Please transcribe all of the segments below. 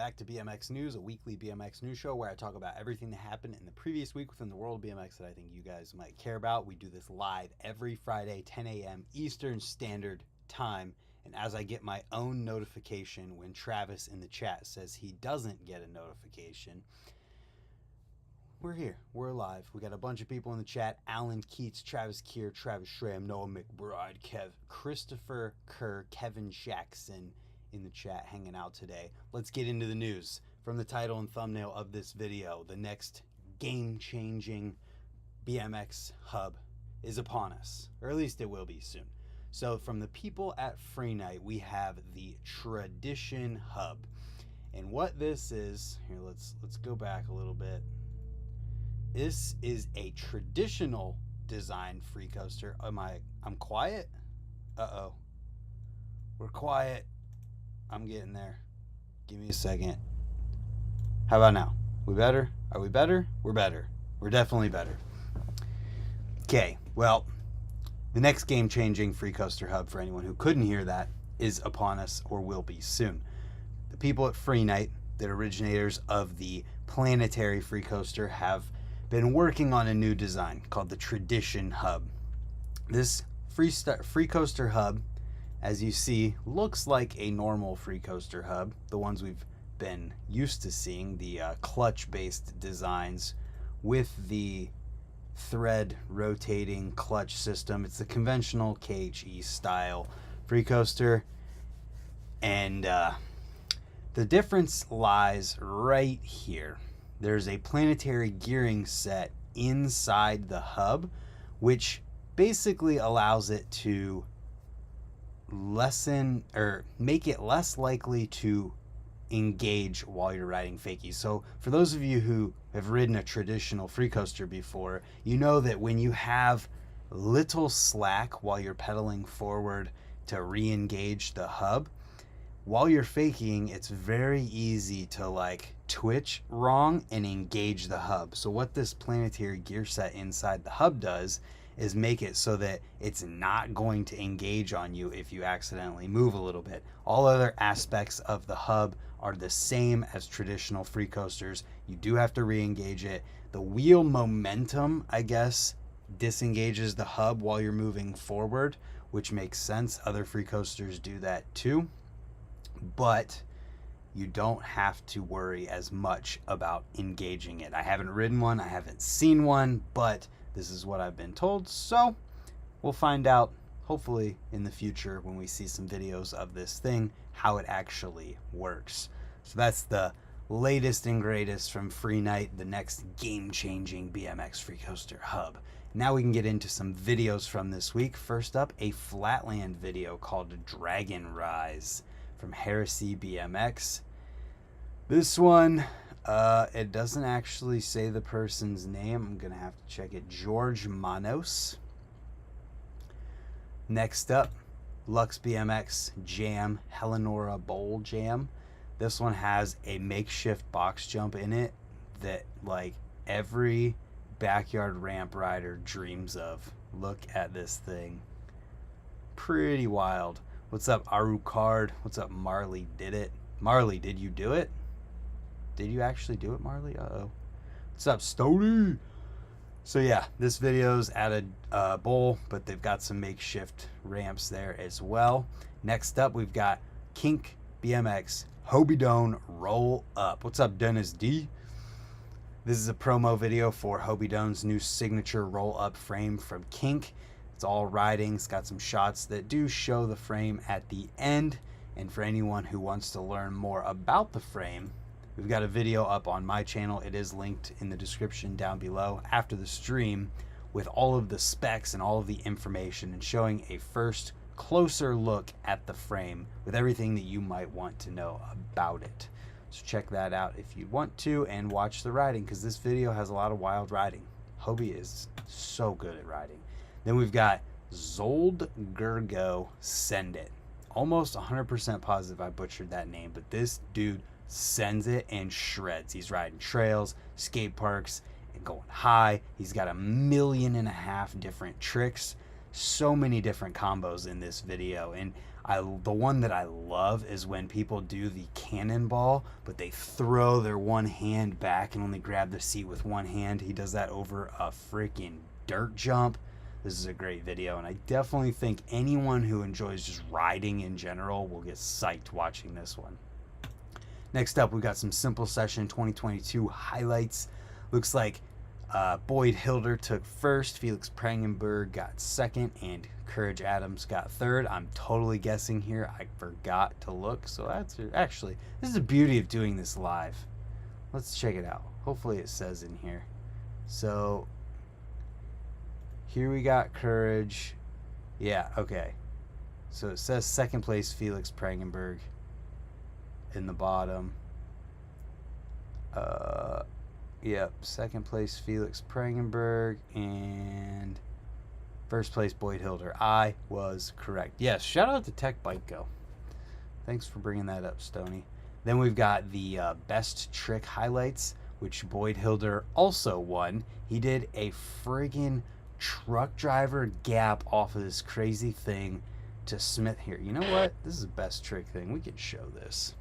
back to BMX News, a weekly BMX news show where I talk about everything that happened in the previous week within the world of BMX that I think you guys might care about. We do this live every Friday, 10 a.m. Eastern Standard Time. And as I get my own notification when Travis in the chat says he doesn't get a notification, we're here. We're alive. We got a bunch of people in the chat. Alan Keats, Travis Keir, Travis Schramm, Noah McBride, Christopher Kerr, Kevin Jackson in the chat hanging out today. Let's get into the news. From the title and thumbnail of this video, the next game-changing BMX hub is upon us, or at least it will be soon. So from the people at Free Night, we have the Tradition Hub. And what this is, here, let's go back a little bit. This is a traditional design free coaster. I'm quiet? Uh-oh. We're quiet. I'm getting there. Give me a second. How about now? We better? Are we better? We're better. We're definitely better. Okay, well, the next game-changing free coaster hub, for anyone who couldn't hear that, is upon us or will be soon. The people at Free Night, the originators of the planetary free coaster, have been working on a new design called the Tradition Hub. This free coaster hub, as you see, looks like a normal free coaster hub, the ones we've been used to seeing, the clutch-based designs with the thread rotating clutch system. It's the conventional KHE style free coaster, and the difference lies right here. There's a planetary gearing set inside the hub, which basically allows it to lessen or make it less likely to engage while you're riding fakies. So for those of you who have ridden a traditional free coaster before, you know that when you have little slack while you're pedaling forward to re-engage the hub, while you're faking, it's very easy to like twitch wrong and engage the hub. So what this planetary gear set inside the hub does is make it so that it's not going to engage on you if you accidentally move a little bit. All other aspects of the hub are the same as traditional free coasters. You do have to re-engage it. The wheel momentum, I guess, disengages the hub while you're moving forward, which makes sense. Other free coasters do that too. But you don't have to worry as much about engaging it. I haven't ridden one, I haven't seen one, but this is what I've been told, so we'll find out, hopefully in the future when we see some videos of this thing, how it actually works. So that's the latest and greatest from Free Night, the next game-changing BMX free coaster hub. Now we can get into some videos from this week. First up, a Flatland video called Dragon Rise from Heresy BMX. This one, it doesn't actually say the person's name. I'm gonna have to check it. George Manos. Next up, Lux BMX Jam Eleonora Bowl Jam. This one has a makeshift box jump in it that like every backyard ramp rider dreams of. Look at this thing. Pretty wild. What's up, Aru Card? What's up, Marley Did It? Marley, did you do it? Did you actually do it, Marley? Uh-oh. What's up, Stony? So yeah, this video's at a bowl, but they've got some makeshift ramps there as well. Next up, we've got Kink BMX Hobie Roll Up. What's up, Dennis D? This is a promo video for Hobie new signature roll up frame from Kink. It's all riding. It's got some shots that do show the frame at the end. And for anyone who wants to learn more about the frame, we've got a video up on my channel. It is linked in the description down below after the stream with all of the specs and all of the information and showing a first closer look at the frame with everything that you might want to know about it. So check that out if you want to and watch the riding, because this video has a lot of wild riding. Hobie is so good at riding. Then we've got Zold Gergo Send It. Almost 100% positive I butchered that name, but this dude sends it and shreds. He's riding trails, skate parks, and going high. He's got 1.5 million different tricks. So many different combos in this video, and The one that I love is when people do the cannonball, but they throw their one hand back and only grab the seat with one hand. He does that over a freaking dirt jump. This is a great video, and I definitely think anyone who enjoys just riding in general will get psyched watching this one. Next up, we got some Simple Session 2022 highlights. Looks like Boyd Hilder took first, Felix Prangenberg got second, and Courage Adams got third. I'm totally guessing here. I forgot to look, so that's actually, this is the beauty of doing this live. Let's check it out. Hopefully it says in here. So here we got Courage. Yeah, okay. So it says second place Felix Prangenberg in the bottom. Yep, second place Felix Prangenberg, and first place Boyd Hilder. I was correct. Yes, shout out to Tech Bike Go. Thanks for bringing that up, Stoney. Then we've got the best trick highlights, which Boyd Hilder also won. He did a friggin' truck driver gap off of this crazy thing to Smith here. You know what? This is the best trick thing. We can show this.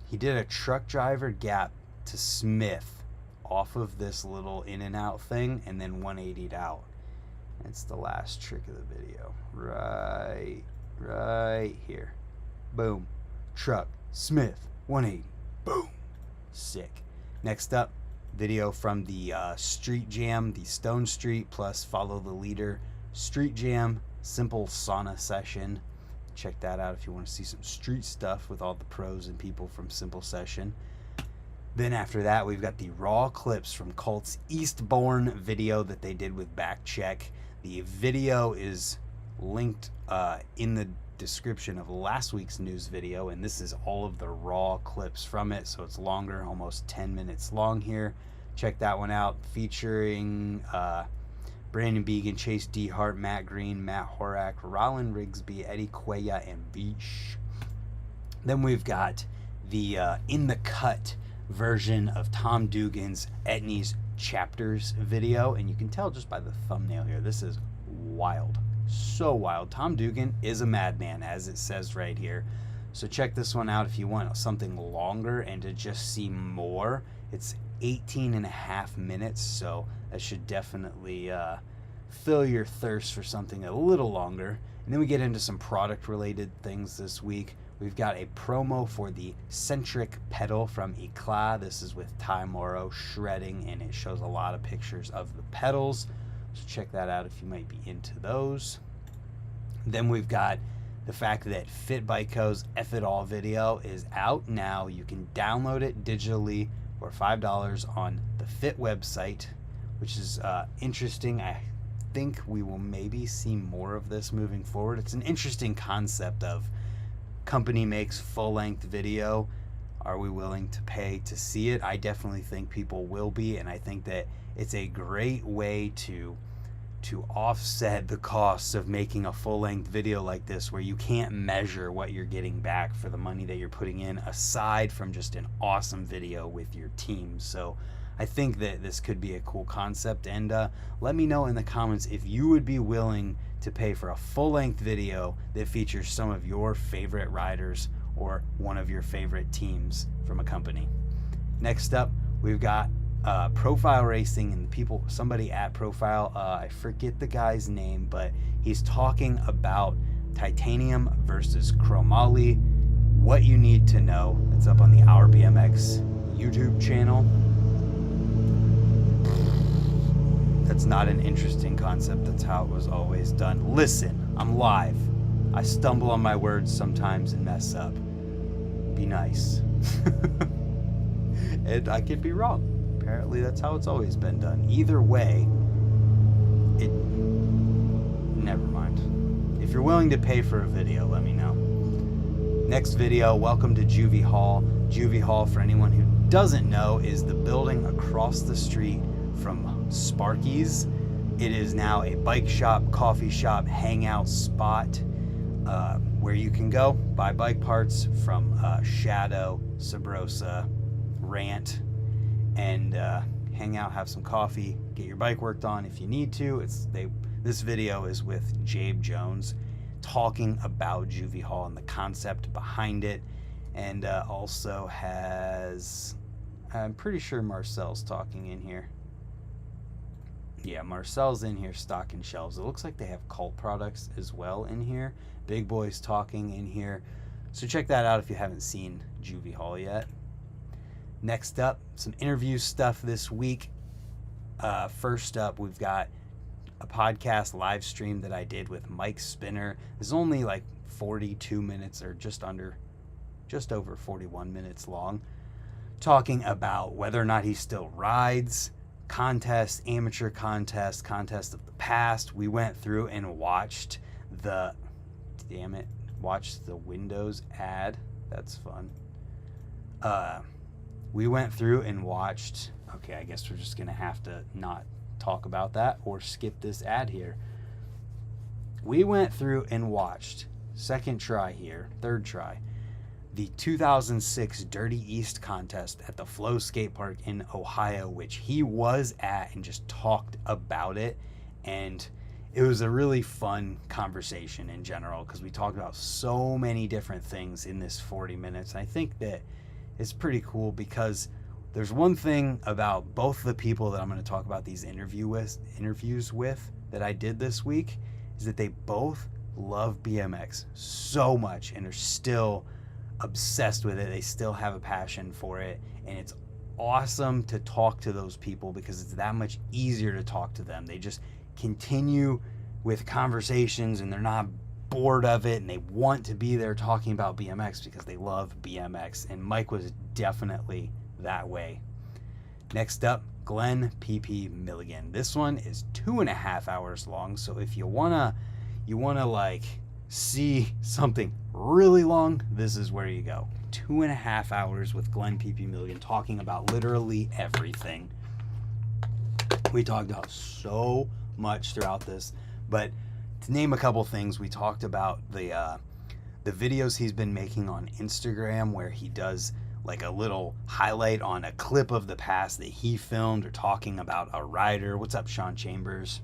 He did a truck driver gap to Smith off of this little in and out thing, and then 180'd out. It's the last trick of the video. Right here. Boom. Truck, Smith, 180. Boom. Sick. Next up, video from the Street Jam, the Stone Street plus Follow the Leader Street Jam Simple Sauna Session. Check that out if you want to see some street stuff with all the pros and people from Simple Session. Then after that, we've got the raw clips from Colt's Eastbourne video that they did with Backcheck. The video is linked in the description of last week's news video, and this is all of the raw clips from it, so it's longer, almost 10 minutes long here. Check that one out, featuring Brandon Began, Chase D. Hart, Matt Green, Matt Horak, Rollin Rigsby, Eddie Cuella, and Vish. Then we've got the In the Cut version of Tom Dugan's Etnies Chapters video, and you can tell just by the thumbnail here, this is wild. So wild. Tom Dugan is a madman, as it says right here. So check this one out if you want something longer and to just see more. It's 18.5 minutes, so that should definitely fill your thirst for something a little longer. And then we get into some product related things this week. We've got a promo for the Centric pedal from Eclat. This is with Ty Morrow shredding, and it shows a lot of pictures of the pedals. So check that out if you might be into those. Then we've got the fact that Fit Bike Co.'s F It All video is out now. You can download it digitally for $5 on the Fit website, which is interesting. I think we will maybe see more of this moving forward. It's an interesting concept of company makes full-length video. Are we willing to pay to see it? I definitely think people will be, and I think that it's a great way to offset the costs of making a full-length video like this, where you can't measure what you're getting back for the money that you're putting in, aside from just an awesome video with your team. So I think that this could be a cool concept, and let me know in the comments if you would be willing to pay for a full-length video that features some of your favorite riders or one of your favorite teams from a company. Next up, we've got Profile Racing, and somebody at Profile, I forget the guy's name, but he's talking about titanium versus chromoly, what you need to know. It's up on the Our BMX YouTube channel. That's not an interesting concept. That's how it was always done. Listen, I'm live. I stumble on my words sometimes and mess up. Be nice. And I could be wrong. Apparently that's how it's always been done. Either way, never mind. If you're willing to pay for a video, let me know. Next video, welcome to Juvie Hall. Juvie Hall, for anyone who doesn't know, is the building across the street from Sparky's. It is now a bike shop, coffee shop, hangout spot where you can go buy bike parts from Shadow, Sabrosa, Rant, and hang out, have some coffee, get your bike worked on if you need to. This video is with Jabe Jones talking about Juvie Hall and the concept behind it, and also has, I'm pretty sure Marcel's talking in here. Yeah, Marcel's in here stocking shelves. It looks like they have cult products as well in here. Big Boy's talking in here. So check that out if you haven't seen Juvie Hall yet. Next up, some interview stuff this week. First up, we've got a podcast live stream that I did with Mike Spinner. It's only like 42 minutes or just over 41 minutes long, talking about whether or not he still rides, contests, amateur contests, contests of the past. We went through and watched the Windows ad. That's fun. We went through and watched, okay, I guess we're just gonna have to not talk about that or skip this ad here. We went through and watched, third try, the 2006 Dirty East contest at the Flow Skate Park in Ohio, which he was at and just talked about it. And it was a really fun conversation in general because we talked about so many different things in this 40 minutes. And I think that it's pretty cool because there's one thing about both the people that I'm going to talk about these interviews with that I did this week is that they both love BMX so much and are still obsessed with it. They still have a passion for it, and it's awesome to talk to those people because it's that much easier to talk to them. They just continue with conversations and they're not bored of it, and they want to be there talking about BMX because they love BMX, and Mike was definitely that way. Next up, Glenn PP Milligan. This one is 2.5 hours long, so if you wanna like see something really long, this is where you go. 2.5 hours with Glenn PP Milligan talking about literally everything. We talked about so much throughout this, but to name a couple things, we talked about the videos he's been making on Instagram where he does like a little highlight on a clip of the past that he filmed or talking about a rider. What's up, Sean Chambers?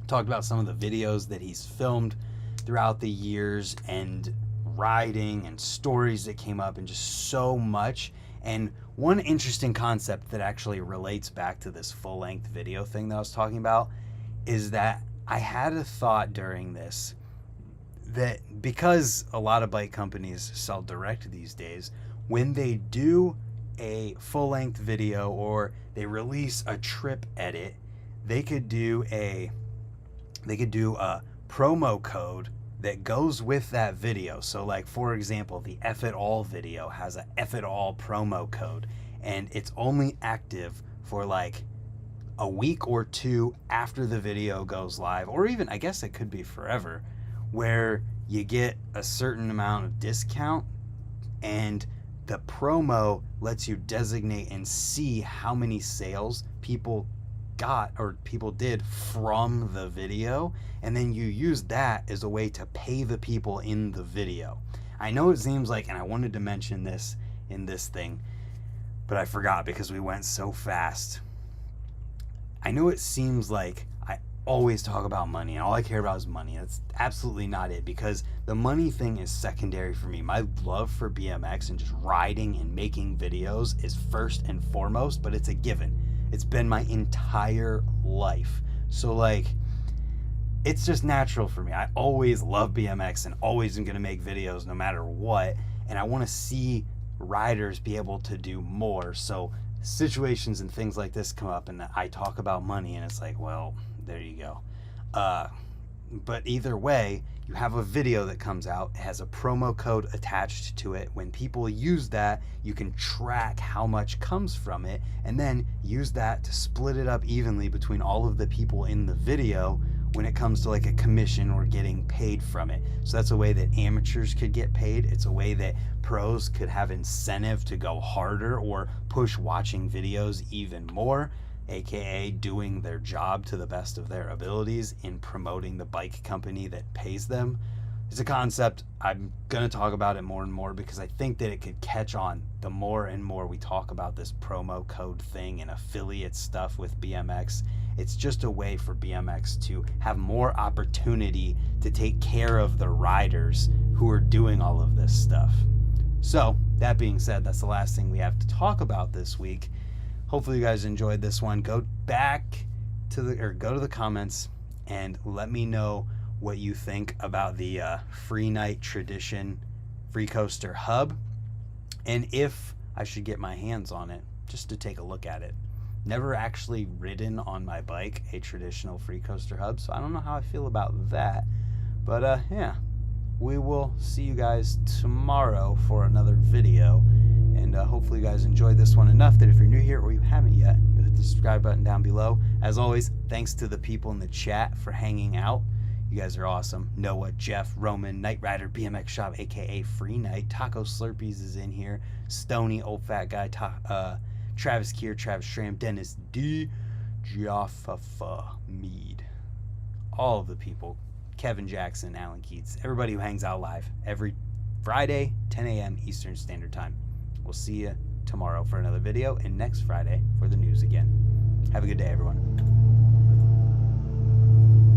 Talked about some of the videos that he's filmed throughout the years and riding and stories that came up and just so much. And one interesting concept that actually relates back to this full-length video thing that I was talking about is that I had a thought during this that because a lot of bike companies sell direct these days, when they do a full-length video or they release a trip edit, they could do a promo code that goes with that video. So like, for example, the F It All video has a F It All promo code, and it's only active for like a week or two after the video goes live, or even, I guess it could be forever, where you get a certain amount of discount, and the promo lets you designate and see how many sales people got or people did from the video, and then you use that as a way to pay the people in the video. I know it seems like, and I wanted to mention this in this thing, but I forgot because we went so fast. I know it seems like I always talk about money and all I care about is money. That's absolutely not it, because the money thing is secondary for me. My love for BMX and just riding and making videos is first and foremost, but it's a given. It's been my entire life. So like, it's just natural for me. I always love BMX and always am going to make videos no matter what. And I want to see riders be able to do more. So situations and things like this come up and I talk about money and it's like, well, there you go. But either way, you have a video that comes out, it has a promo code attached to it. When people use that, you can track how much comes from it and then use that to split it up evenly between all of the people in the video when it comes to like a commission or getting paid from it. So that's a way that amateurs could get paid. It's a way that pros could have incentive to go harder or push watching videos even more, aka doing their job to the best of their abilities in promoting the bike company that pays them. It's a concept. I'm going to talk about it more and more because I think that it could catch on the more and more we talk about this promo code thing and affiliate stuff with BMX. It's just a way for BMX to have more opportunity to take care of the riders who are doing all of this stuff. So, that being said, that's the last thing we have to talk about this week. Hopefully you guys enjoyed this one. Go to the comments and let me know what you think about the Free Night Tradition Free Coaster Hub, and if I should get my hands on it just to take a look at it. Never actually ridden on my bike a traditional Free Coaster Hub, so I don't know how I feel about that. But yeah, we will see you guys tomorrow for another video, and hopefully you guys enjoyed this one enough that if you're new here or you haven't yet, you'll hit the subscribe button down below. As always, thanks to the people in the chat for hanging out. You guys are awesome. Noah, Jeff, Roman, Knight Rider, BMX Shop, aka Free Night, Taco Slurpees is in here, Stony, Old Fat Guy, Travis Kier, Travis Schramm, Dennis D, Jaffa Mead, all of the people, Kevin Jackson, Alan Keats, everybody who hangs out live every Friday, 10 a.m. Eastern Standard Time. We'll see you tomorrow for another video, and next Friday for the news again. Have a good day, everyone.